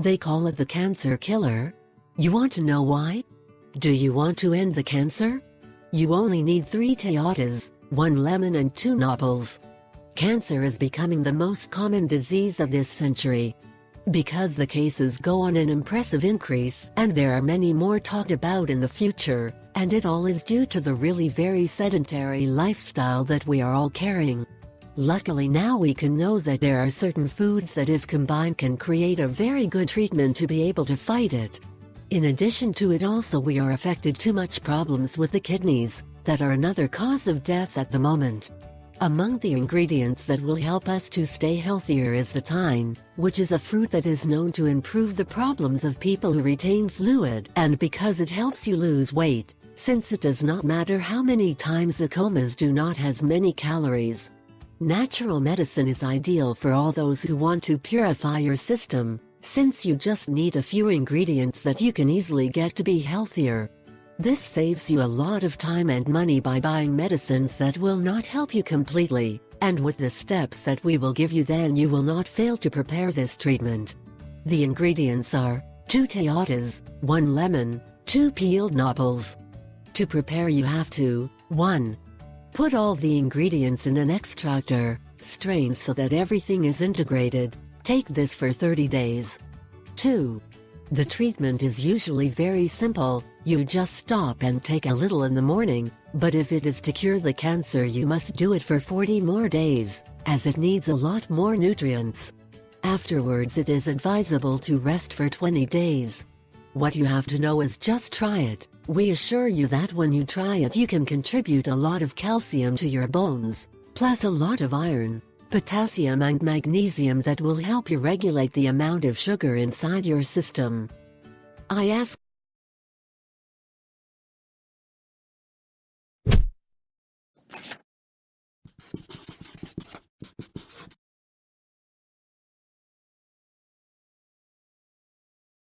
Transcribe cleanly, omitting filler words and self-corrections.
They call it the cancer killer. You want to know why? Do you want to end the cancer? You only need 3 toyotas, 1 lemon and 2 apples. Cancer is becoming the most common disease of this century. Because the cases go on an impressive increase, and there are many more talked about in the future, and it all is due to the really very sedentary lifestyle that we are all carrying. Luckily now we can know that there are certain foods that if combined can create a very good treatment to be able to fight it. In addition to it also we are affected too much problems with the kidneys, that are another cause of death at the moment. Among the ingredients that will help us to stay healthier is the thyme, which is a fruit that is known to improve the problems of people who retain fluid, and because it helps you lose weight, since it does not matter how many times the comas do not has many calories. Natural medicine is ideal for all those who want to purify your system, since you just need a few ingredients that you can easily get to be healthier. This saves you a lot of time and money by buying medicines that will not help you completely, and with the steps that we will give you then you will not fail to prepare this treatment. The ingredients are 2 toyotas, 1 lemon, 2 peeled apples. To prepare you have to 1. Put all the ingredients in an extractor, strain so that everything is integrated. Take this for 30 days. 2. The treatment is usually very simple, you just stop and take a little in the morning, but if it is to cure the cancer you must do it for 40 more days, as it needs a lot more nutrients. Afterwards it is advisable to rest for 20 days. What you have to know is just try it. We assure you that when you try it you can contribute a lot of calcium to your bones, plus a lot of iron, potassium and magnesium that will help you regulate the amount of sugar inside your system. I ask